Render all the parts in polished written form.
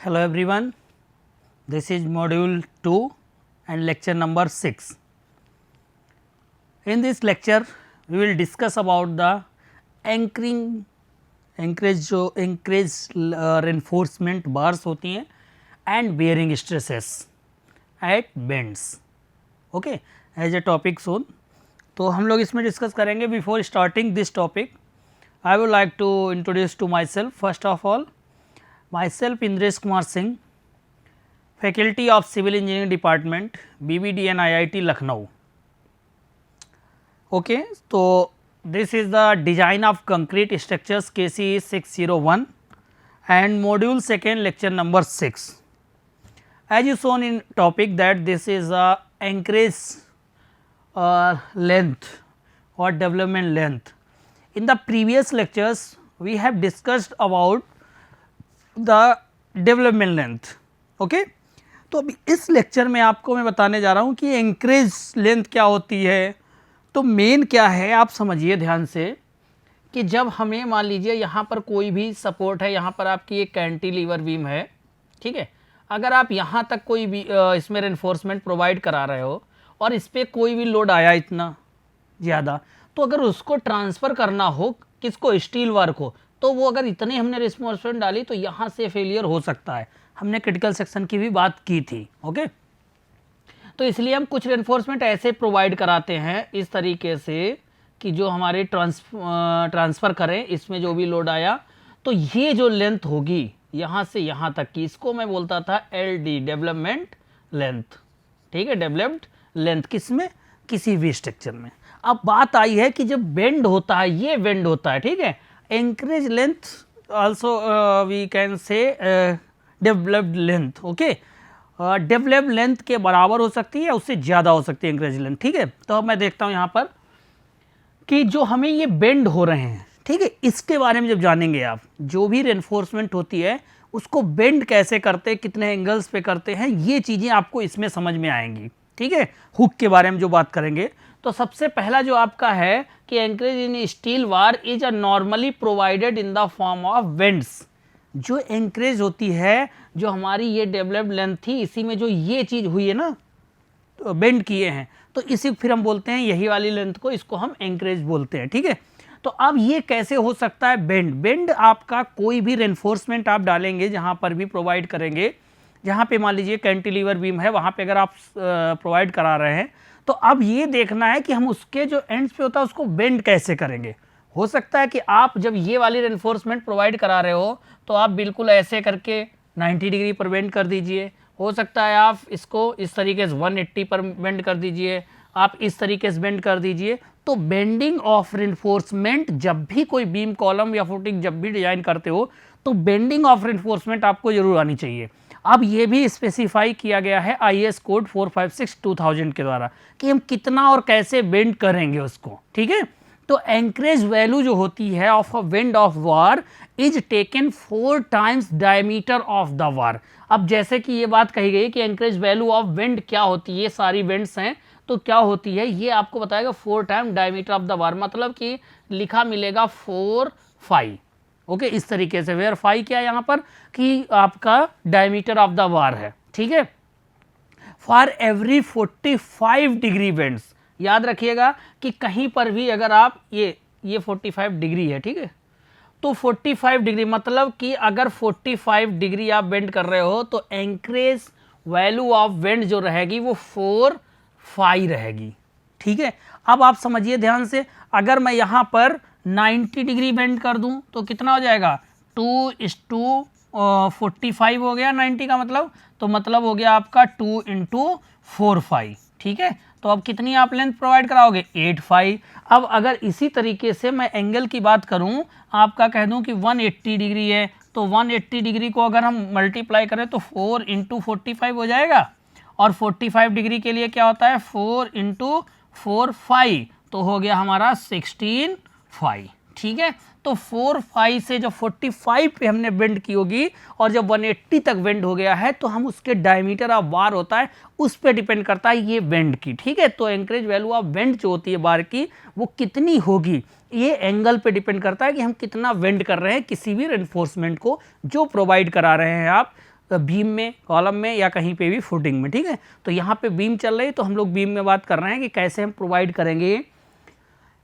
Hello everyone, this is module 2 and lecture number 6. In this lecture, we will discuss about the anchorage reinforcement bars होती हैं and bearing stresses at bends. Okay, as a topic soon. तो हम लोग इसमें discuss करेंगे. Before starting this topic, I would like to introduce to myself. First of all, myself Indresh Kumar Singh, Faculty of Civil Engineering Department, BBDN IIT Lucknow. Okay, so this is the design of concrete structures KC 601 and module 2nd lecture number 6. As you shown in topic that this is a anchorage length or development length. In the previous lectures we have discussed about the development length. Okay? तो अभी इस lecture में आपको मैं बताने जा रहा हूँ कि एंकरेज लेंथ क्या होती है. तो मेन क्या है आप समझिए ध्यान से कि जब हमें मान लीजिए यहाँ पर कोई भी सपोर्ट है, यहाँ पर आपकी एक कैंटिलीवर बीम है, ठीक है. अगर आप यहाँ तक कोई भी इसमें रेनफोर्समेंट प्रोवाइड करा रहे हो और इस पर कोई भी लोड आया इतना ज़्यादा, तो अगर उसको ट्रांसफ़र करना हो किसको, स्टील वार को, तो वो अगर इतनी हमने रेनफोर्समेंट डाली तो यहाँ से फेलियर हो सकता है. हमने क्रिटिकल सेक्शन की भी बात की थी. ओके, तो इसलिए हम कुछ रेनफोर्समेंट ऐसे प्रोवाइड कराते हैं इस तरीके से कि जो हमारे ट्रांसफ़र करें इसमें जो भी लोड आया, तो ये जो लेंथ होगी यहाँ से यहाँ तक की, इसको मैं बोलता था LD डेवलपमेंट लेंथ. ठीक है, डेवलप्ड लेंथ किसमें, किसी भी स्ट्रक्चर में. अब बात आई है कि जब बेंड होता है, ये बेंड होता है, ठीक है, anchorage length also we can say developed length. Okay, developed length के बराबर हो सकती है या उससे ज़्यादा हो सकती है एंकरेज लेंथ. ठीक है, तो अब मैं देखता हूँ यहाँ पर कि जो हमें ये बेंड हो रहे हैं, ठीक है, इसके बारे में जब जानेंगे आप, जो भी रेनफोर्समेंट होती है उसको बेंड कैसे करते हैं, कितने एंगल्स पे करते हैं, ये चीज़ें आपको इसमें समझ में आएंगी. ठीक है, हुक के बारे में जो बात करेंगे, तो सबसे पहला जो आपका है कि anchorage in steel bar is a normally provided in the form of bends. जो एंकरेज होती है, जो हमारी ये डेवलप्ड लेंथ थी, इसी में जो ये चीज़ हुई है ना, तो बेंड किए हैं, तो इसी फिर हम बोलते हैं यही वाली लेंथ को, इसको हम एंकरेज बोलते हैं. ठीक है, तो अब ये कैसे हो सकता है बेंड. बेंड आपका कोई भी रेनफोर्समेंट आप डालेंगे, जहाँ पर भी प्रोवाइड करेंगे, जहाँ पे मान लीजिए कैंटिलीवर बीम है वहाँ पे अगर आप प्रोवाइड करा रहे हैं, तो अब ये देखना है कि हम उसके जो एंड्स पे होता है उसको बेंड कैसे करेंगे. हो सकता है कि आप जब ये वाली रेनफोर्समेंट प्रोवाइड करा रहे हो तो आप बिल्कुल ऐसे करके 90 डिग्री पर बेंड कर दीजिए. हो सकता है आप इसको इस तरीके से 180 पर बेंड कर दीजिए, आप इस तरीके से बेंड कर दीजिए. तो बेंडिंग ऑफ रेनफोर्समेंट, जब भी कोई बीम कॉलम या फुटिंग जब भी डिजाइन करते हो तो बेंडिंग ऑफ रेनफोर्समेंट आपको जरूर आनी चाहिए. अब ये भी स्पेसिफाई किया गया है IS कोड 456/2000 के द्वारा कि हम कितना और कैसे बेंड करेंगे उसको. ठीक है, तो एंकरेज वैल्यू जो होती है of a bend of war is taken 4 times diameter of the war. अब जैसे कि ये बात कही गई कि एंकरेज वैल्यू ऑफ बेंड क्या होती है, ये सारी बेंड्स हैं तो क्या होती है, ये आपको बताएगा 4 time diameter of the war, मतलब कि लिखा मिलेगा 4 5. ओके, इस तरीके से, वेयर 5 क्या है यहाँ पर कि आपका डायमीटर ऑफ द वार है. ठीक है, फॉर एवरी 45 डिग्री बेंड्स. याद रखिएगा कि कहीं पर भी अगर आप ये 45 डिग्री है, ठीक है, तो 45 डिग्री मतलब कि अगर 45 डिग्री आप बेंड कर रहे हो तो एंकरेज वैल्यू ऑफ बेंड जो रहेगी वो 4 5 रहेगी. ठीक है, अब आप समझिए ध्यान से, अगर मैं यहाँ पर 90 डिग्री बेंड कर दूं तो कितना हो जाएगा, 2:45 हो गया 90 का मतलब, तो मतलब हो गया आपका 2 × 4 5. ठीक है, तो अब कितनी आप लेंथ प्रोवाइड कराओगे, 8 5. अब अगर इसी तरीके से मैं एंगल की बात करूं, आपका कह दूं कि 180 डिग्री है, तो 180 डिग्री को अगर हम मल्टीप्लाई करें तो 4 × 45 हो जाएगा, और 45 डिग्री के लिए क्या होता है 4 × 4 5, तो हो गया हमारा 16 5. ठीक है, तो 4 5 से जब 45 पे हमने बेंड की होगी और जब 180 तक बेंड हो गया है तो हम उसके डायमीटर ऑफ बार होता है उस पर डिपेंड करता है ये बेंड की. ठीक है, तो एंकरेज वैल्यू ऑफ बेंड जो होती है बार की वो कितनी होगी, ये एंगल पे डिपेंड करता है कि हम कितना बेंड कर रहे हैं किसी भी रेनफोर्समेंट को जो प्रोवाइड करा रहे हैं आप बीम में, कॉलम में या कहीं पे भी फुटिंग में, ठीक है। तो यहाँ पे बीम चल रही है तो हम लोग बीम में बात कर रहे हैं कि कैसे हम प्रोवाइड करेंगे।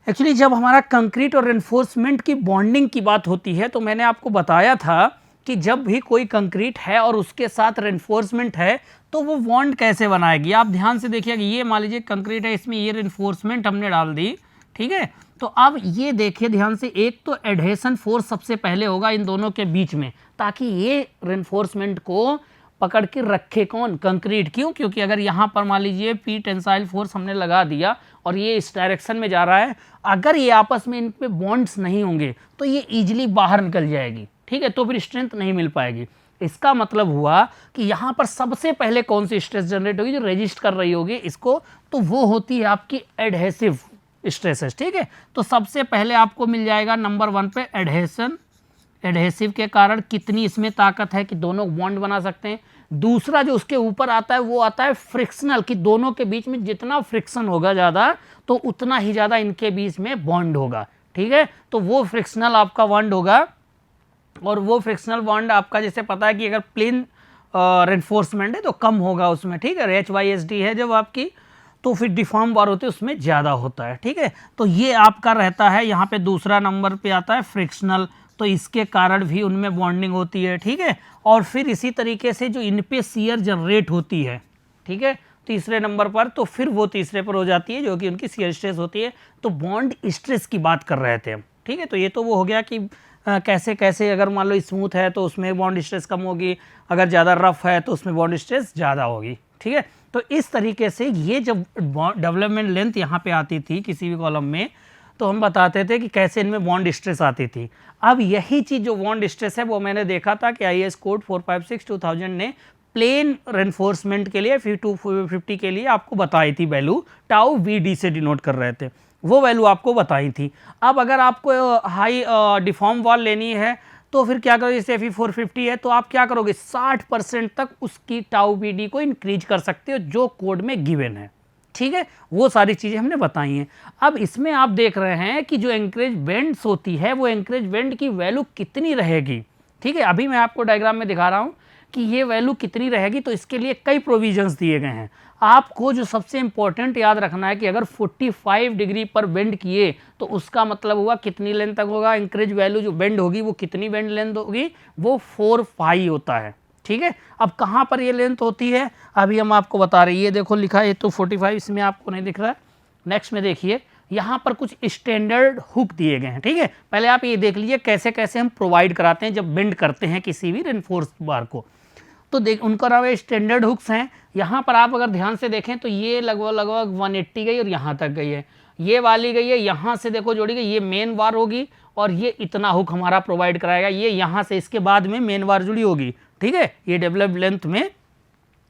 एक्चुअली जब हमारा कंक्रीट और रेनफोर्समेंट की बॉन्डिंग की बात होती है तो मैंने आपको बताया था कि जब भी कोई कंक्रीट है और उसके साथ रेनफोर्समेंट है तो वो बॉन्ड कैसे बनाएगी। आप ध्यान से देखिएगा, ये मान लीजिए कंक्रीट है, इसमें ये रेनफोर्समेंट हमने डाल दी, ठीक है। तो अब ये देखिए ध्यान से, एक तो एडहेशन फोर्स सबसे पहले होगा इन दोनों के बीच में, ताकि ये रेनफोर्समेंट को पकड़ के रखे कौन, कंक्रीट। क्यों? क्योंकि अगर यहाँ पर मान लीजिए पी टेंसाइल फोर्स हमने लगा दिया और ये इस डायरेक्शन में जा रहा है, अगर ये आपस में इन पे बॉन्ड्स नहीं होंगे तो ये इजीली बाहर निकल जाएगी, ठीक है। तो फिर स्ट्रेंथ नहीं मिल पाएगी। इसका मतलब हुआ कि यहाँ पर सबसे पहले कौन सी स्ट्रेस जनरेट होगी जो रेजिस्ट कर रही होगी इसको, तो वो होती है आपकी एडहेसिव स्ट्रेसेस, ठीक है। तो सबसे पहले आपको मिल जाएगा नंबर 1 पे एडहेशन, एडहेसिव के कारण कितनी इसमें ताकत है कि दोनों बॉन्ड बना सकते हैं। दूसरा जो उसके ऊपर आता है वो आता है फ्रिक्शनल, कि दोनों के बीच में जितना फ्रिक्शन होगा ज़्यादा तो उतना ही ज़्यादा इनके बीच में बॉन्ड होगा, ठीक है। तो वो फ्रिक्शनल आपका बॉन्ड होगा, और वो फ्रिक्शनल बॉन्ड आपका जैसे पता है कि अगर प्लेन रेनफोर्समेंट है तो कम होगा उसमें, ठीक है। HYSD है जब आपकी, तो फिर डिफॉर्म बार होते हैं उसमें ज़्यादा होता है, ठीक है। तो ये आपका रहता है यहाँ पे दूसरा नंबर पे आता है फ्रिक्शनल, तो इसके कारण भी उनमें बॉन्डिंग होती है, ठीक है। और फिर इसी तरीके से जो इन पे शियर जनरेट होती है, ठीक है, तीसरे नंबर पर, तो फिर वो तीसरे पर हो जाती है जो कि उनकी शियर स्ट्रेस होती है। तो बॉन्ड स्ट्रेस की बात कर रहे थे हम, ठीक है। तो ये तो वो हो गया कि कैसे कैसे अगर मान लो स्मूथ है तो उसमें बॉन्ड स्ट्रेस कम होगी, अगर ज़्यादा रफ है तो उसमें बॉन्ड स्ट्रेस ज़्यादा होगी, ठीक है। तो इस तरीके से ये जब डेवलपमेंट लेंथ यहाँ पे आती थी किसी भी कॉलम में, तो हम बताते थे कि कैसे इनमें बॉन्ड स्ट्रेस आती थी। अब यही चीज़ जो बॉन्ड स्ट्रेस है वो मैंने देखा था कि IAS कोड 456/2000 ने प्लेन रेनफोर्समेंट के लिए 250 के लिए आपको बताई थी वैल्यू, टाउ VD से डिनोट कर रहे थे, वो वैल्यू आपको बताई थी। अब अगर आपको हाई डिफॉर्म वॉल लेनी है तो फिर क्या करोगे, जैसे FE 450 है तो आप क्या करोगे, 60% तक उसकी टाउ VD को इंक्रीज कर सकते हो जो कोड में गिवन है, ठीक है। वो सारी चीज़ें हमने बताई हैं। अब इसमें आप देख रहे हैं कि जो एंकरेज बेंड्स होती है वो एंकरेज बेंड की वैल्यू कितनी रहेगी, ठीक है। अभी मैं आपको डायग्राम में दिखा रहा हूँ कि ये वैल्यू कितनी रहेगी। तो इसके लिए कई प्रोविजंस दिए गए हैं। आपको जो सबसे इंपॉर्टेंट याद रखना है कि अगर 45 डिग्री पर बेंड किए तो उसका मतलब हुआ कितनी लेंथ तक होगा, एंकरेज वैल्यू जो बेंड होगी वो कितनी बेंड लेंथ होगी, वो 4 पाई होता है, ठीक है। अब कहाँ पर ये लेंथ होती है अभी हम आपको बता रहे हैं, ये देखो लिखा है तो 45, इसमें आपको नहीं दिख रहा है। नेक्स्ट में देखिए यहाँ पर कुछ स्टैंडर्ड हुक दिए गए हैं, ठीक है। पहले आप ये देख लीजिए कैसे कैसे हम प्रोवाइड कराते हैं जब बेंड करते हैं किसी भी रेनफोर्स बार को। तो देख उनका नाम है स्टैंडर्ड हुक्स हैं। यहाँ पर आप अगर ध्यान से देखें तो ये लगभग 180 गई और यहाँ तक गई है, ये वाली गई है, यहाँ से देखो जोड़ी गई, ये मेन वार होगी और ये इतना हुक हमारा प्रोवाइड कराएगा, ये यहाँ से इसके बाद में मेन वार जुड़ी होगी, ठीक है। ये डेवलप लेंथ में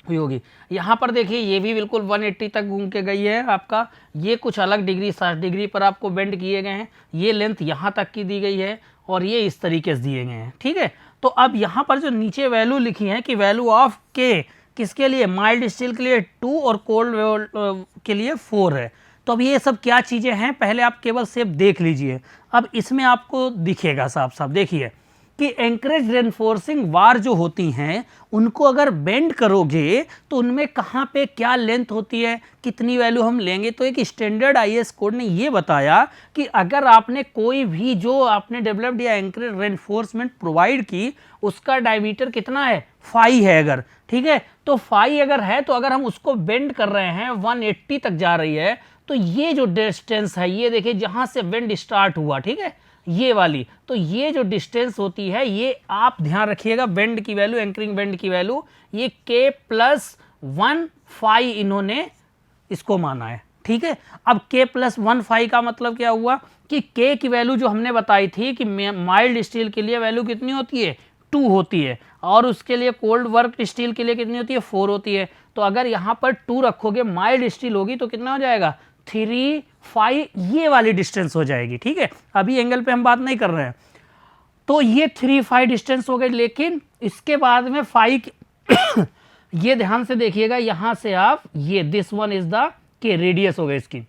हुई होगी। यहाँ पर देखिए ये भी बिल्कुल 180 तक घूम के गई है आपका, ये कुछ अलग डिग्री 60 डिग्री पर आपको बेंड किए गए हैं, ये लेंथ यहाँ तक की दी गई है और ये इस तरीके से दिए गए हैं, ठीक है। तो अब यहाँ पर जो नीचे वैल्यू लिखी है कि वैल्यू ऑफ के किसके लिए, माइल्ड स्टील के लिए 2 और कोल्ड के लिए 4 है। तो अब ये सब क्या चीज़ें हैं पहले आप केवल शेप देख लीजिए। अब इसमें आपको दिखेगा साफ साफ, देखिए कि एंकरेज रेनफोर्सिंग वार जो होती हैं उनको अगर बेंड करोगे तो उनमें कहाँ पे क्या लेंथ होती है, कितनी वैल्यू हम लेंगे। तो एक स्टैंडर्ड IAS कोड ने ये बताया कि अगर आपने कोई भी जो आपने डेवलप्ड या एंकरेज रेनफोर्समेंट प्रोवाइड की उसका डायमीटर कितना है, 5 है अगर, ठीक है। तो 5 अगर है तो अगर हम उसको बेंड कर रहे हैं 180 तक जा रही है, तो ये जो डिस्टेंस है ये देखिए जहाँ से बेंड स्टार्ट हुआ, ठीक है, ये वाली, तो ये जो डिस्टेंस होती है ये आप ध्यान रखिएगा, बेंड की वैल्यू, एंकरिंग बेंड की वैल्यू ये K+1 इन्होंने इसको माना है, ठीक है। अब K+1 का मतलब क्या हुआ कि K की वैल्यू जो हमने बताई थी कि माइल्ड स्टील के लिए वैल्यू कितनी होती है, 2 होती है, और उसके लिए कोल्ड वर्क स्टील के लिए कितनी होती है, 4 होती है। तो अगर यहाँ पर 2 रखोगे, माइल्ड स्टील होगी तो कितना हो जाएगा, 3, 5, ये वाली डिस्टेंस हो जाएगी, ठीक है। अभी एंगल पे हम बात नहीं कर रहे हैं। तो ये 3, 5 डिस्टेंस हो गई, लेकिन इसके बाद में 5 ये ध्यान से देखिएगा, यहां से आप ये दिस वन इज द के रेडियस हो गई इसकी।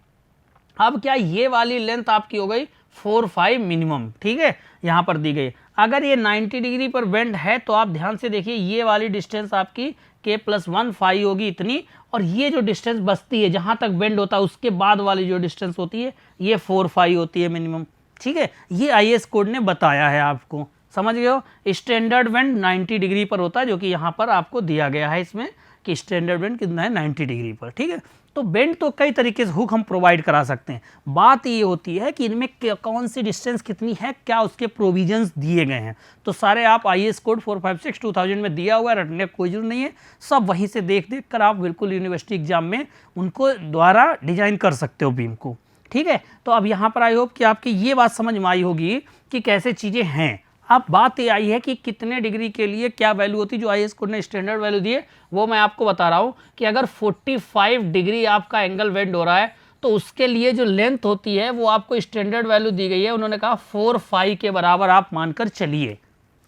अब क्या ये वाली लेंथ आपकी हो गई 4, 5 मिनिमम, ठीक है, यहां पर दी गई। अगर ये 90 डिग्री पर बेंड है तो आप ध्यान से देखिए ये वाली डिस्टेंस आपकी k+1 फाई होगी इतनी, और ये जो डिस्टेंस बचती है जहाँ तक बेंड होता है उसके बाद वाली जो डिस्टेंस होती है ये 4 फाई होती है मिनिमम। ठीक है, ये IS कोड ने बताया है आपको, समझ गए हो। स्टैंडर्ड बेंड 90 डिग्री पर होता है, जो कि यहाँ पर आपको दिया गया है इसमें कि स्टैंडर्ड बेंड कितना है 90 डिग्री पर। ठीक है, तो बेंड तो कई तरीके से हुक हम प्रोवाइड करा सकते हैं, बात ये होती है कि इनमें कौन सी डिस्टेंस कितनी है, क्या उसके प्रोविजंस दिए गए हैं। तो सारे आप IS कोड 456/2000 में दिया हुआ है, रटने की कोई जरूरत नहीं है, सब वहीं से देख देख कर आप बिल्कुल यूनिवर्सिटी एग्जाम में उनको द्वारा डिजाइन कर सकते हो बीम को। ठीक है, तो अब यहाँ पर आई होप कि आपकी ये बात समझ में आई होगी कि कैसे चीज़ें हैं। अब बात ये आई है कि कितने डिग्री के लिए क्या वैल्यू होती है, जो IS कोड ने स्टैंडर्ड वैल्यू दी है वो मैं आपको बता रहा हूँ कि अगर 45 डिग्री आपका एंगल बेंड हो रहा है तो उसके लिए जो लेंथ होती है वो आपको स्टैंडर्ड वैल्यू दी गई है, उन्होंने कहा 4 फाई के बराबर आप मानकर चलिए।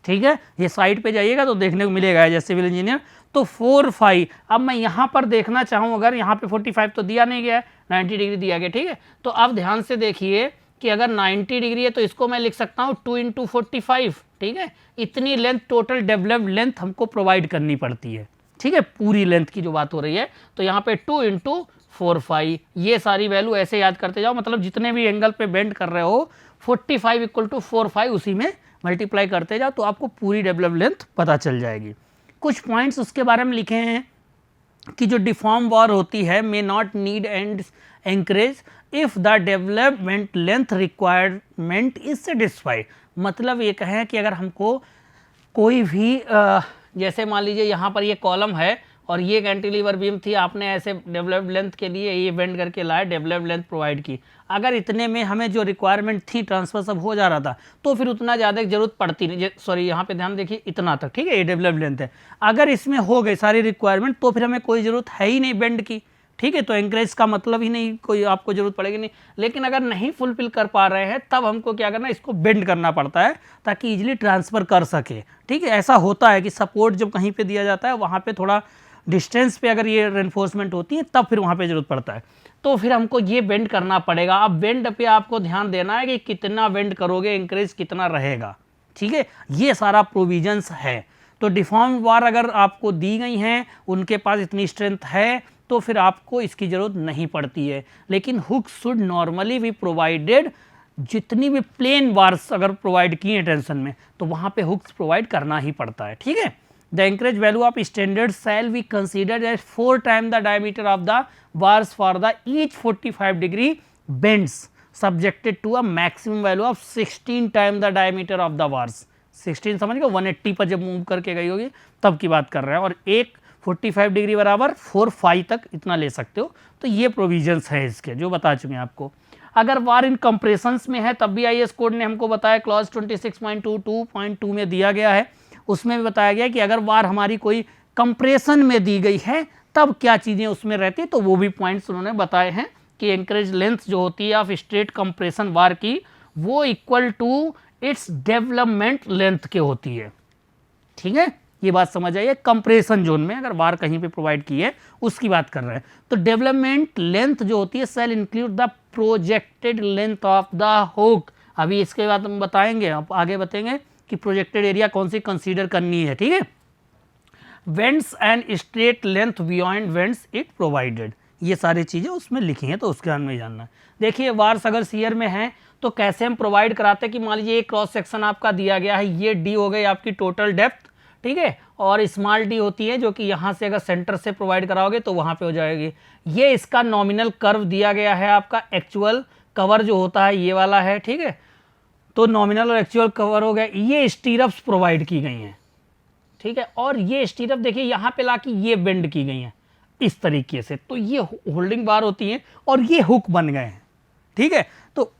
ठीक है, ये साइड पे जाइएगा तो देखने को मिलेगा जैसे सिविल इंजीनियर, तो 4 फाई। अब मैं यहाँ पर देखना चाहूँ, अगर यहाँ पे 45 तो दिया नहीं गया है, 90 डिग्री दिया गया। ठीक है, तो अब ध्यान से देखिए कि अगर 90 डिग्री है तो इसको मैं लिख सकता हूँ 2 × 45। ठीक है, इतनी लेंथ टोटल डेवलप्ड लेंथ हमको प्रोवाइड करनी पड़ती है। ठीक है, पूरी लेंथ की जो बात हो रही है, तो यहाँ पे 2 × 4 फाई, ये सारी वैल्यू ऐसे याद करते जाओ, मतलब जितने भी एंगल पे बेंड कर रहे हो 45 = 4 फाई उसी में मल्टीप्लाई करते जाओ तो आपको पूरी डेवलप्ड लेंथ पता चल जाएगी। कुछ पॉइंट्स उसके बारे में लिखे हैं कि जो डिफॉर्म वार होती है may not need end anchorage if the development length requirement is satisfied. मतलब ये कहें कि अगर हमको कोई भी जैसे मान लीजिए यहाँ पर ये कॉलम है और ये कैंटिलीवर बीम थी, आपने ऐसे डेवलप्ड लेंथ के लिए ये बेंड करके लाए, डेवलप्ड लेंथ प्रोवाइड की, अगर इतने में हमें जो रिक्वायरमेंट थी ट्रांसफर सब हो जा रहा था तो फिर उतना ज़्यादा जरूरत पड़ती नहीं। सॉरी, यहाँ पे ध्यान देखिए इतना तक। ठीक है, ये डेवलप्ड लेंथ है, अगर इसमें हो गई सारी रिक्वायरमेंट तो फिर हमें कोई ज़रूरत है ही नहीं बेंड की। ठीक है, तो एंकरेज का मतलब ही नहीं, कोई आपको जरूरत पड़ेगी नहीं। लेकिन अगर नहीं फुलफिल कर पा रहे हैं तब हमको क्या करना है, इसको बेंड करना पड़ता है ताकि इजीली ट्रांसफ़र कर सके। ठीक है, ऐसा होता है कि सपोर्ट जब कहीं पे दिया जाता है वहाँ पे थोड़ा डिस्टेंस पे अगर ये रेनफोर्समेंट होती है तब फिर वहाँ पे जरूरत पड़ता है, तो फिर हमको ये बेंड करना पड़ेगा। अब बेंड पे आपको ध्यान देना है कि कितना बेंड करोगे, इंक्रीज कितना रहेगा। ठीक है, ये सारा प्रोविजंस है। तो डिफॉर्म वार अगर आपको दी गई हैं, उनके पास इतनी स्ट्रेंथ है तो फिर आपको इसकी ज़रूरत नहीं पड़ती है। लेकिन hook should normally be provided, जितनी भी प्लेन वार्स अगर प्रोवाइड किए हैं टेंशन में तो वहाँ पे हुक्स प्रोवाइड करना ही पड़ता है। ठीक है, the anchorage value of standard shall be considered as 4 time the diameter of the bars for the each 45 degree bends subjected to a maximum value of 16 time the diameter of the bars. 16 समझ गए, 180 पर जब move करके गई होगी तब की बात कर रहे हैं, और एक 45 डिग्री बराबर 4 फाई तक इतना ले सकते हो। तो ये प्रोविजंस हैं इसके जो बता चुके हैं आपको। अगर वार इन कंप्रेशंस में है तब भी IS कोड ने हमको बताया, क्लॉज 26.22.2 में दिया गया है, उसमें भी बताया गया कि अगर वार हमारी कोई कंप्रेशन में दी गई है तब क्या चीज़ें उसमें रहती, तो वो भी पॉइंट्स उन्होंने बताए हैं कि एंकरेज लेंथ जो होती है ऑफ स्ट्रेट कंप्रेशन वार की वो equal to its development length के होती है। ठीक है, ये बात समझ आइए, कंप्रेशन जोन में अगर वार कहीं पे प्रोवाइड की है उसकी बात कर रहे हैं। तो डेवलपमेंट लेंथ जो होती है shall include the projected length of the hook. अभी इसके बाद हम बताएंगे, आप आगे बताएंगे कि प्रोजेक्टेड एरिया कौन सी कंसीडर करनी है। ठीक है, vents and straight length beyond vents it provided, ये सारी चीज़ें उसमें लिखी हैं तो उसके बारे में जानना है। देखिए वार्स अगर सीयर में है तो कैसे हम प्रोवाइड कराते हैं कि मान लीजिए एक क्रॉस सेक्शन आपका दिया गया है, ये डी हो गई आपकी टोटल डेप्थ। ठीक है, और स्मॉल डी होती है जो कि यहाँ से अगर सेंटर से प्रोवाइड कराओगे तो वहाँ पे हो जाएगी। ये इसका नॉमिनल कर्व दिया गया है, आपका एक्चुअल कवर जो होता है ये वाला है। ठीक है, तो नॉमिनल और एक्चुअल कवर हो गया। ये स्टीरप्स प्रोवाइड की गई हैं। ठीक है, और ये स्टीरअप देखिए यहाँ पे लाके ये बेंड की गई हैं इस तरीके से, तो ये होल्डिंग बार होती हैं और ये हुक बन गए हैं। ठीक है, तो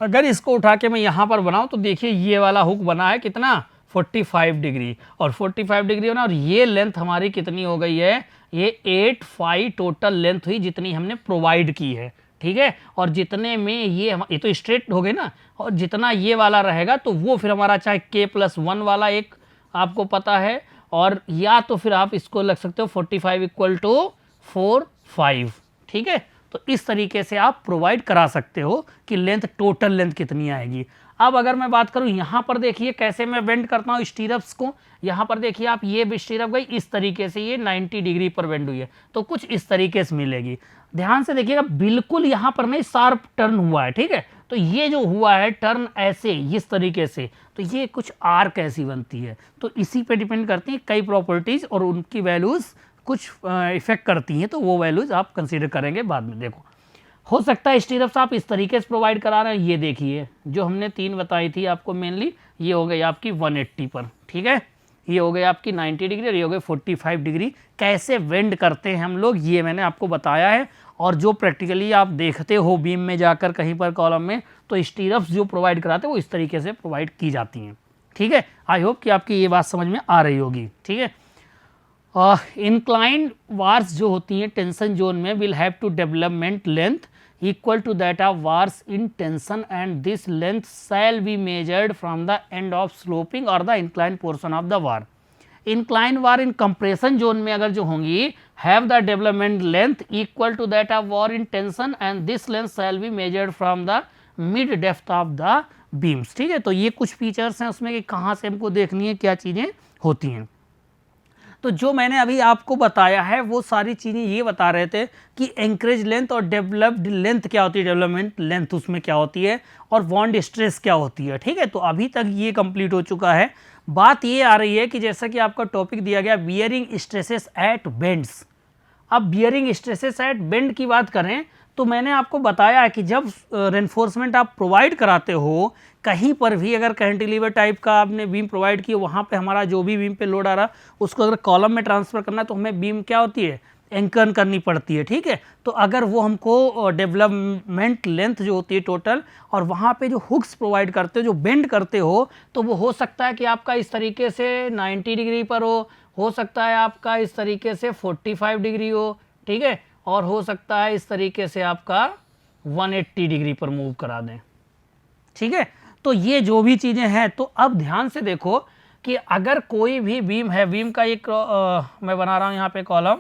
अगर इसको उठा के मैं यहाँ पर बनाऊँ तो देखिए ये वाला हुक बना है कितना 45 डिग्री, और 45 डिग्री होना, और ये लेंथ हमारी कितनी हो गई है, ये 8 फाई टोटल लेंथ हुई जितनी हमने प्रोवाइड की है। ठीक है, और जितने में ये तो स्ट्रेट हो गए ना, और जितना ये वाला रहेगा तो वो फिर हमारा चाहे K+1 वाला एक आपको पता है, और या तो फिर आप इसको लग सकते हो 45 = 4 5। ठीक है, तो इस तरीके से आप प्रोवाइड करा सकते हो कि लेंथ टोटल लेंथ कितनी आएगी। अब अगर मैं बात करूं यहाँ पर देखिए कैसे मैं बेंड करता हूँ स्टीरप्स को, यहाँ पर देखिए आप ये स्टीरप गई इस तरीके से, ये 90 डिग्री पर बेंड हुई है तो कुछ इस तरीके से मिलेगी। ध्यान से देखिएगा बिल्कुल यहाँ पर नहीं शार्प टर्न हुआ है, ठीक है। तो ये जो हुआ है टर्न ऐसे इस तरीके से, तो ये कुछ आर्क ऐसी बनती है। तो इसी पे डिपेंड करती है कई प्रॉपर्टीज और उनकी वैल्यूज कुछ इफेक्ट करती हैं, तो वो वैल्यूज आप कंसीडर करेंगे बाद में। देखो हो सकता है स्टीरप्स आप इस तरीके से प्रोवाइड करा रहे हैं, ये देखिए जो हमने 3 बताई थी आपको मेनली, ये हो गई आपकी 180 पर, ठीक है, ये हो गई आपकी 90 डिग्री और ये हो गई 45 डिग्री। कैसे वेंड करते हैं हम लोग ये मैंने आपको बताया है, और जो प्रैक्टिकली आप देखते हो बीम में जाकर कहीं पर कॉलम में, तो स्टीरप्स जो प्रोवाइड कराते हैं वो इस तरीके से प्रोवाइड की जाती हैं, ठीक है। आई होप कि आपकी ये बात समझ में आ रही होगी, ठीक है। इंक्लाइंड वार्स जो होती हैं टेंशन जोन में will have to development length equal to that of wars in tension, and this length shall be measured from the end of sloping or the inclined portion of the war. Inclined war in compression zone में अगर जो होंगी have the development length equal to that of war in tension, and this length shall be measured from the mid depth of the beams, ठीक है। तो ये कुछ features हैं उसमें कि कहाँ से हमको देखनी है क्या चीज़ें होती हैं। तो जो मैंने अभी आपको बताया है वो सारी चीज़ें ये बता रहे थे कि एंकरेज लेंथ और डेवलप्ड लेंथ क्या होती है, डेवलपमेंट लेंथ उसमें क्या होती है, और बॉन्ड स्ट्रेस क्या होती है, ठीक है। तो अभी तक ये कंप्लीट हो चुका है। बात ये आ रही है कि जैसा कि आपका टॉपिक दिया गया बियरिंग स्ट्रेसेस एट बेंड्स। अब बियरिंग स्ट्रेसेस एट बेंड की बात करें तो मैंने आपको बताया है कि जब रेनफोर्समेंट आप प्रोवाइड कराते हो कहीं पर भी, अगर कैंटिलीवर टाइप का आपने बीम प्रोवाइड की, वहाँ पे हमारा जो भी बीम पे लोड आ रहा उसको अगर कॉलम में ट्रांसफ़र करना है तो हमें बीम क्या होती है, एंकर करनी पड़ती है, ठीक है। तो अगर वो हमको डेवलपमेंट लेंथ जो होती है टोटल, और वहाँ पे जो हुक्स प्रोवाइड करते हो जो बेंड करते हो, तो वो हो सकता है कि आपका इस तरीके से 90 डिग्री पर हो सकता है आपका इस तरीके से 45 डिग्री हो, ठीक है, और हो सकता है इस तरीके से आपका 180 डिग्री पर मूव करा दें, ठीक है। तो ये जो भी चीज़ें हैं, तो अब ध्यान से देखो कि अगर कोई भी बीम है, बीम का एक मैं बना रहा हूँ यहाँ पे कॉलम,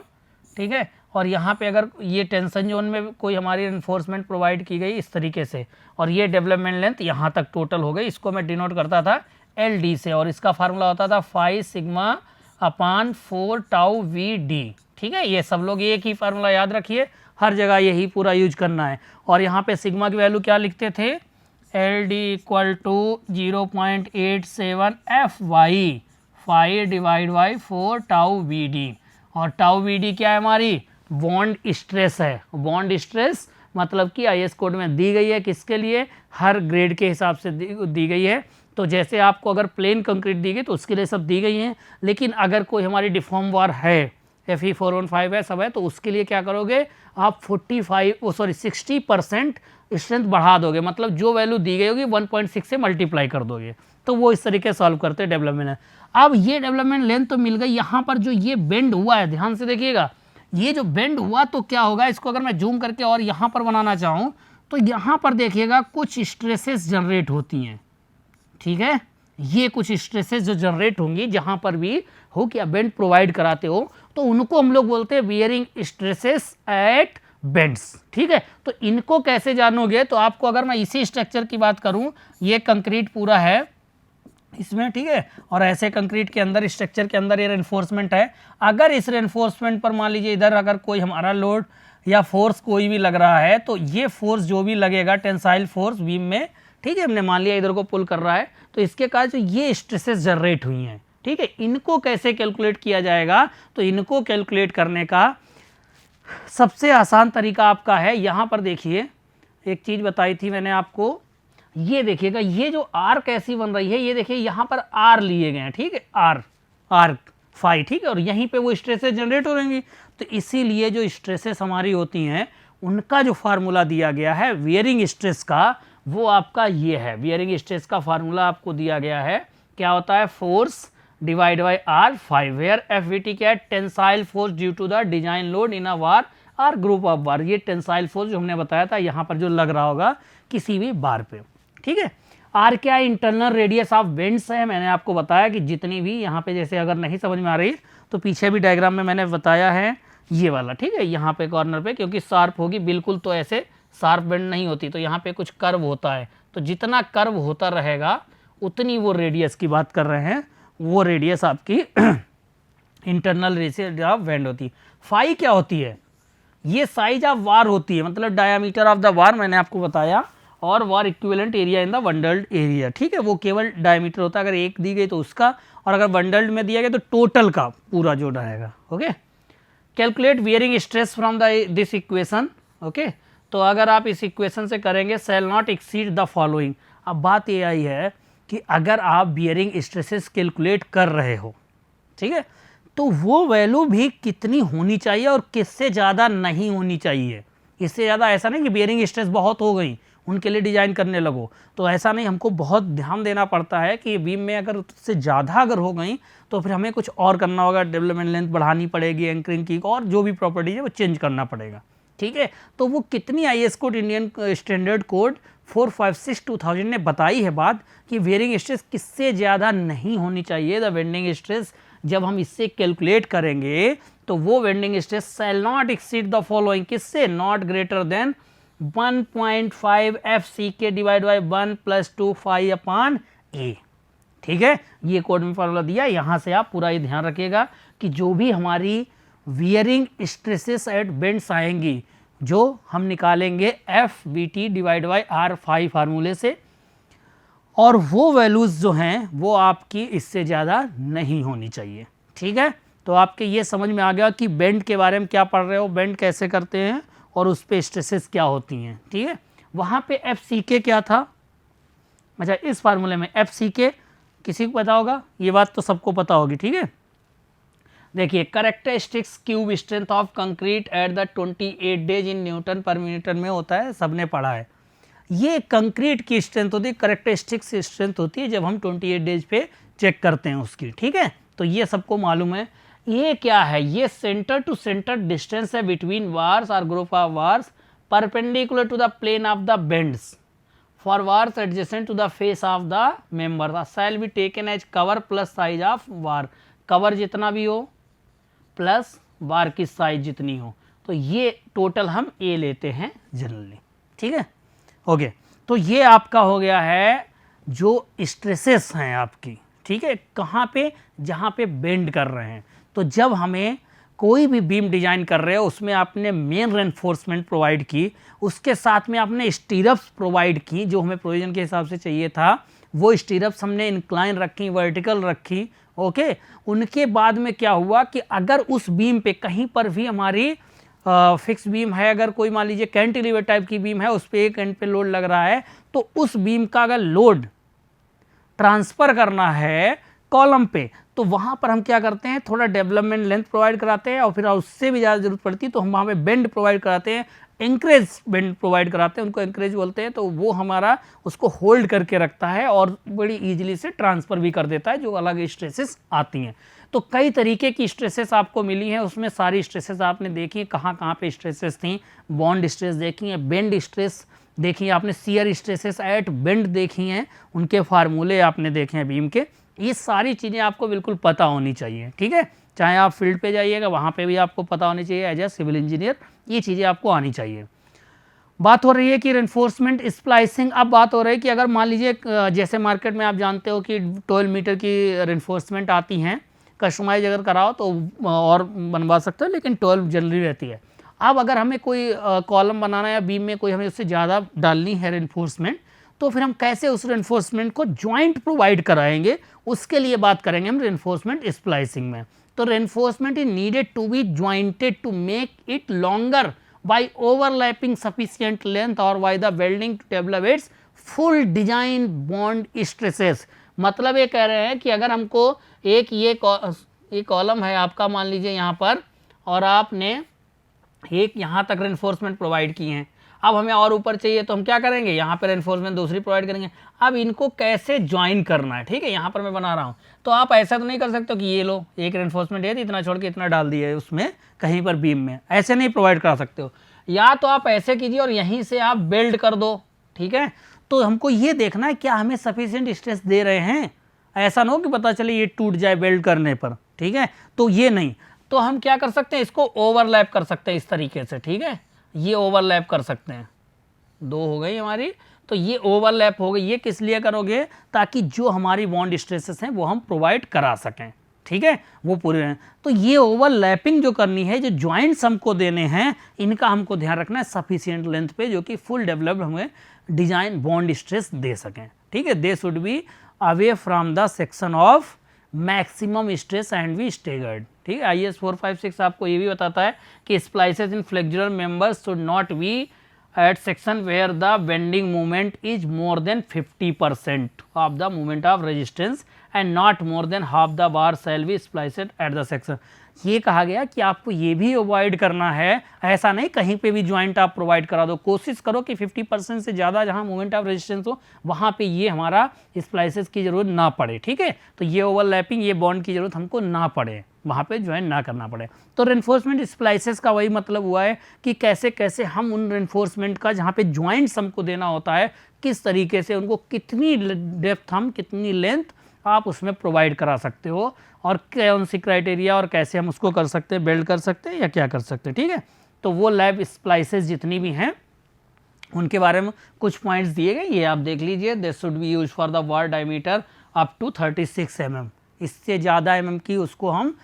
ठीक है, और यहाँ पे अगर ये टेंशन जोन में कोई हमारी इन्फोर्समेंट प्रोवाइड की गई इस तरीके से, और ये डेवलपमेंट लेंथ यहाँ तक टोटल हो गई, इसको मैं डिनोट करता था LD से, और इसका फार्मूला होता था 5 सिग्मा अपान 4 टाउ VD, ठीक है। ये सब लोग एक ही फार्मूला याद रखिए, हर जगह यही पूरा यूज करना है। और यहाँ पे सिग्मा की वैल्यू क्या लिखते थे, LD equal to 0.87 FY 5 divide by 4 tau VD, और टाउ VD क्या है हमारी, बॉन्ड स्ट्रेस है। बॉन्ड स्ट्रेस मतलब कि IS कोड में दी गई है, किसके लिए, हर ग्रेड के हिसाब से दी गई है। तो जैसे आपको अगर प्लेन कंक्रीट दी गई तो उसके लिए सब दी गई हैं, लेकिन अगर कोई हमारी डिफॉर्म वार है, FE 415 है सब है, तो उसके लिए क्या करोगे आप 60% स्ट्रेंथ बढ़ा दोगे, मतलब जो वैल्यू दी गई होगी 1.6 से मल्टीप्लाई कर दोगे। तो वो इस तरीके से सॉल्व करते हैं डेवलपमेंट। अब ये डेवलपमेंट लेंथ तो मिल गई, यहाँ पर जो ये बेंड हुआ है ध्यान से देखिएगा, ये जो बेंड हुआ तो क्या होगा, इसको अगर मैं जूम करके और यहाँ पर बनाना चाहूँ तो यहाँ पर देखिएगा कुछ स्ट्रेसेस जनरेट होती हैं, ठीक है। ये कुछ स्ट्रेसेस जो जनरेट होंगी जहाँ पर भी हो कि आप बेंड प्रोवाइड कराते हो, तो उनको हम लोग बोलते हैं बियरिंग स्ट्रेसेस एट बेंड्स, ठीक है। तो इनको कैसे जानोगे, तो आपको अगर मैं इसी स्ट्रक्चर की बात करूं, ये कंक्रीट पूरा है इसमें, ठीक है, और ऐसे कंक्रीट के अंदर स्ट्रक्चर के अंदर ये रेनफोर्समेंट है। अगर इस रेनफोर्समेंट पर मान लीजिए इधर अगर कोई हमारा लोड या फोर्स कोई भी लग रहा है, तो ये फोर्स जो भी लगेगा टेंसाइल फोर्स बीम में, ठीक है, हमने मान लिया इधर को पुल कर रहा है, तो इसके कारण जो ये स्ट्रेसेस जनरेट हुई हैं, ठीक है, इनको कैसे कैलकुलेट किया जाएगा, तो इनको कैलकुलेट करने का सबसे आसान तरीका आपका है, यहाँ पर देखिए एक चीज़ बताई थी मैंने आपको, ये देखिएगा ये जो आर कैसी बन रही है, ये देखिए यहाँ पर आर लिए गए हैं, ठीक है, आर फाई, ठीक है, और यहीं पे वो स्ट्रेसेस जनरेट हो रहेंगी। तो इसीलिए जो स्ट्रेसेस हमारी होती हैं उनका जो फार्मूला दिया गया है वियरिंग स्ट्रेस का, वो आपका ये है। वियरिंग स्ट्रेस का फार्मूला आपको दिया गया है, क्या होता है, force divide by R5, where FVT क्या है, tensile force due to the design load in a bar और ग्रुप ऑफ बार। ये टेंसाइल फोर्स जो हमने बताया था यहाँ पर जो लग रहा होगा किसी भी बार पे, ठीक है। R क्या है, इंटरनल रेडियस ऑफ बेंड्स है। मैंने आपको बताया कि जितनी भी यहाँ पे, जैसे अगर नहीं समझ में आ रही तो पीछे भी डायग्राम में मैंने बताया है ये वाला, ठीक है, यहाँ पे कॉर्नर पे, क्योंकि शार्प होगी बिल्कुल तो ऐसे शार्प बेंड नहीं होती, तो यहाँ पे कुछ कर्व होता है, तो जितना कर्व होता रहेगा उतनी वो रेडियस की बात कर रहे हैं, वो रेडियस आपकी इंटरनल रेडियस ऑफ बेंड होती है। फाई क्या होती है? ये साइज ऑफ वार होती है, मतलब डायामीटर ऑफ द वार मैंने आपको बताया, और bar equivalent area in the bundled area, ठीक है, वो केवल डायमीटर होता है, अगर एक दी गई तो उसका, और अगर बंडल्ड में दिया गया तो टोटल का पूरा जो रहेगा। Okay, calculate bearing stress from this equation. Okay, तो अगर आप इस इक्वेशन से करेंगे, shall not exceed the following. अब बात ये आई है कि अगर आप बियरिंग स्ट्रेसेस कैलकुलेट कर रहे हो, ठीक है, तो वो वैल्यू भी कितनी होनी चाहिए और किससे ज़्यादा नहीं होनी चाहिए। इससे ज़्यादा ऐसा नहीं कि बियरिंग स्ट्रेस बहुत हो गई उनके लिए डिज़ाइन करने लगो, तो ऐसा नहीं, हमको बहुत ध्यान देना पड़ता है कि बीम में अगर उससे ज़्यादा अगर हो गई तो फिर हमें कुछ और करना होगा, डेवलपमेंट लेंथ बढ़ानी पड़ेगी, एंकरिंग की और जो भी प्रॉपर्टीज है वो चेंज करना पड़ेगा, ठीक है। तो वो कितनी IS code, Indian standard code 456/2000 ने बताई है बात कि बियरिंग स्ट्रेस किससे ज़्यादा नहीं होनी चाहिए। द बेंडिंग स्ट्रेस जब हम इससे कैलकुलेट करेंगे तो वो bending stress shall not exceed the following, किससे, not greater than 1.5 FCK divide by 1 + 2 phi upon A, ठीक है। ये कोड में फॉर्मूला दिया, यहाँ से आप पूरा ये ध्यान रखिएगा कि जो भी हमारी वियरिंग स्ट्रेसेस एट बेंड्स आएंगी, जो हम निकालेंगे FBT divide by R phi फार्मूले से, और वो वैल्यूज़ जो हैं वो आपकी इससे ज़्यादा नहीं होनी चाहिए, ठीक है। तो आपके ये समझ में आ गया कि बेंड के बारे में क्या पढ़ रहे हो, बेंड कैसे करते हैं और उस पे स्ट्रेसेस क्या होती हैं, ठीक है। वहाँ पे FCK क्या था, अच्छा इस फार्मूले में FCK किसी को पता होगा, ये बात तो सबको पता होगी, ठीक है। देखिए, characteristics cube strength of concrete at the 28 days in newton पर मिनट में होता है, सबने पढ़ा है। ये कंक्रीट की स्ट्रेंथ होती है, कैरेक्टरिस्टिक्स स्ट्रेंथ होती है जब हम 28 डेज पे चेक करते हैं उसकी, ठीक है। तो ये सबको मालूम है। ये क्या है, ये सेंटर टू सेंटर डिस्टेंस है बिटवीन वार्स और group of bars perpendicular to the plane of the bends for bars adjacent to the face of the member shall be taken as cover plus size of bar, cover जितना भी हो plus वार की size जितनी हो, तो ये total हम A लेते हैं जनरली, ठीक है। ओके, तो ये आपका हो गया है जो स्ट्रेसेस हैं आपकी, ठीक है, कहाँ पे, जहाँ पे बेंड कर रहे हैं। तो जब हमें कोई भी बीम डिजाइन कर रहे हो उसमें आपने मेन रेनफोर्समेंट प्रोवाइड की, उसके साथ में आपने स्टीरप्स प्रोवाइड की जो हमें प्रोविजन के हिसाब से चाहिए था, वो स्टीरप्स हमने इंक्लाइन रखी, वर्टिकल रखी, ओके। उनके बाद में क्या हुआ कि अगर उस बीम पे कहीं पर भी हमारी फिक्स बीम है, अगर कोई मान लीजिए कैंटिलीवर टाइप की बीम है, उस पर एक एंड पे लोड लग रहा है, तो उस बीम का अगर लोड ट्रांसफ़र करना है कॉलम पे, तो वहाँ पर हम क्या करते हैं, थोड़ा डेवलपमेंट लेंथ प्रोवाइड कराते हैं, और फिर उससे भी ज़्यादा जरूरत पड़ती है तो हम वहाँ पे बेंड प्रोवाइड कराते हैं, एंकरेज बेंड प्रोवाइड कराते हैं, उनको एंकरेज बोलते हैं। तो वो हमारा उसको होल्ड करके रखता है और बड़ी ईजिली से ट्रांसफ़र भी कर देता है जो अलग स्ट्रेसेस आती हैं। तो कई तरीके की स्ट्रेसेस आपको मिली हैं, उसमें सारी स्ट्रेसेस आपने देखी, कहाँ कहाँ पे स्ट्रेसेस थी, बॉन्ड स्ट्रेस देखी है, बेंड स्ट्रेस देखी है आपने, शियर स्ट्रेसेस एट बेंड देखी हैं, उनके फार्मूले आपने देखे हैं बीम के। ये सारी चीज़ें आपको बिल्कुल पता होनी चाहिए, ठीक है। चाहे आप फील्ड पे जाइएगा वहाँ पे भी आपको पता होनी चाहिए, एज ए सिविल इंजीनियर ये चीज़ें आपको आनी चाहिए। बात हो रही है कि रेनफोर्समेंट स्प्लाइसिंग। अब बात हो रही है कि अगर मान लीजिए जैसे मार्केट में आप जानते हो कि 12 मीटर की रेनफोर्समेंट आती हैं, कस्टमाइज अगर कराओ तो और बनवा सकते हो, लेकिन 12 जनरली रहती है। अब अगर हमें कोई कॉलम बनाना है या बीम में कोई हमें उससे ज़्यादा डालनी है रेनफोर्समेंट, तो फिर हम कैसे उस रेनफोर्समेंट को जॉइंट प्रोवाइड कराएंगे, उसके लिए बात करेंगे हम रेनफोर्समेंट स्प्लाइसिंग में। तो reinforcement is needed to be jointed to make it longer by overlapping sufficient length और by the welding to develop its full design bond stresses. मतलब ये कह रहे हैं कि अगर हमको एक ये कॉलम है आपका, मान लीजिए यहाँ पर, और आपने एक यहाँ तक रेनफोर्समेंट प्रोवाइड की हैं, अब हमें और ऊपर चाहिए तो हम क्या करेंगे, यहाँ पर रेनफोर्समेंट दूसरी प्रोवाइड करेंगे। अब इनको कैसे ज्वाइन करना है, ठीक है, यहाँ पर मैं बना रहा हूँ, तो आप ऐसा तो नहीं कर सकते कि ये लो एक रेनफोर्समेंट है इतना छोड़ के इतना डाल दिया है उसमें कहीं पर बीम में, ऐसे नहीं प्रोवाइड करा सकते हो। या तो आप ऐसे कीजिए और यहीं से आप बेल्ट कर दो, ठीक है। तो हमको ये देखना है क्या हमें सफिशिएंट स्ट्रेस दे रहे हैं, ऐसा ना हो कि पता चले ये टूट जाए बेल्ट करने पर, ठीक है। तो ये नहीं, तो हम क्या कर सकते हैं, इसको ओवरलैप कर सकते हैं इस तरीके से, ठीक है, ये ओवरलैप कर सकते हैं, दो हो गई हमारी। तो ये ओवरलैप हो गई, ये किस लिए करोगे, ताकि जो हमारी बॉन्ड स्ट्रेसेस हैं वो हम प्रोवाइड करा सकें, ठीक है, वो पूरे हैं। तो ये ओवरलैपिंग जो करनी है, जो ज्वाइंट्स हमको देने हैं, इनका हमको ध्यान रखना है सफिशिएंट लेंथ पे, जो कि फुल डेवलप्ड हमें डिजाइन बॉन्ड स्ट्रेस दे सकें, ठीक है। They should be away from the section of maximum stress and be staggered, ठीक है। IS 456 आपको ये भी बताता है कि splices in flexural members should not be at section where the bending moment is more than 50% of the moment of resistance and not more than half the bar shall be spliced at the section. ये कहा गया कि आपको ये भी avoid करना है, ऐसा नहीं कहीं पे भी ज्वाइंट आप प्रोवाइड करा दो, कोशिश करो कि 50% से ज़्यादा जहाँ मोमेंट ऑफ रेजिस्टेंस हो वहाँ पे ये हमारा स्प्लाइसेस की जरूरत ना पड़े, ठीक है। तो ये ओवरलैपिंग, ये बॉन्ड की जरूरत हमको ना पड़े, वहाँ पे ज्वाइन ना करना पड़े। तो रेनफोर्समेंट स्प्लाइसेस का वही मतलब हुआ है कि कैसे कैसे हम उन रेनफोर्समेंट का जहाँ पे ज्वाइंट्स हमको देना होता है, किस तरीके से उनको कितनी डेप्थ हम कितनी लेंथ आप उसमें प्रोवाइड करा सकते हो, और कौन सी क्राइटेरिया और कैसे हम उसको कर सकते हैं, बिल्ड कर सकते हैं या क्या कर सकते हैं, ठीक है। तो वो लैब स्प्लाइसेस जितनी भी हैं उनके बारे में कुछ पॉइंट्स दिए गए, ये आप देख लीजिए। They should be use for the bar diameter up to 36 mm, इससे ज़्यादा mm की उसको हम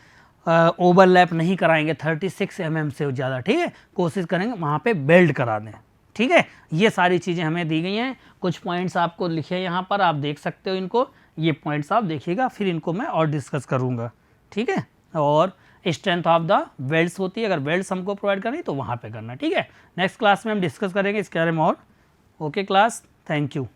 ओवरलैप नहीं कराएंगे, 36 mm से ज़्यादा, ठीक है, कोशिश करेंगे वहाँ पे बेल्ट करा दें, ठीक है। ये सारी चीज़ें हमें दी गई हैं, कुछ पॉइंट्स आपको लिखे यहाँ पर, आप देख सकते हो इनको, ये पॉइंट्स आप देखिएगा, फिर इनको मैं और डिस्कस करूँगा, ठीक है। और स्ट्रेंथ ऑफ द वेल्ड्स होती है, अगर वेल्ड्स हमको प्रोवाइड करनी तो वहाँ पे करना, ठीक है। नेक्स्ट क्लास में हम डिस्कस करेंगे इसके बारे में और। Okay class, thank you.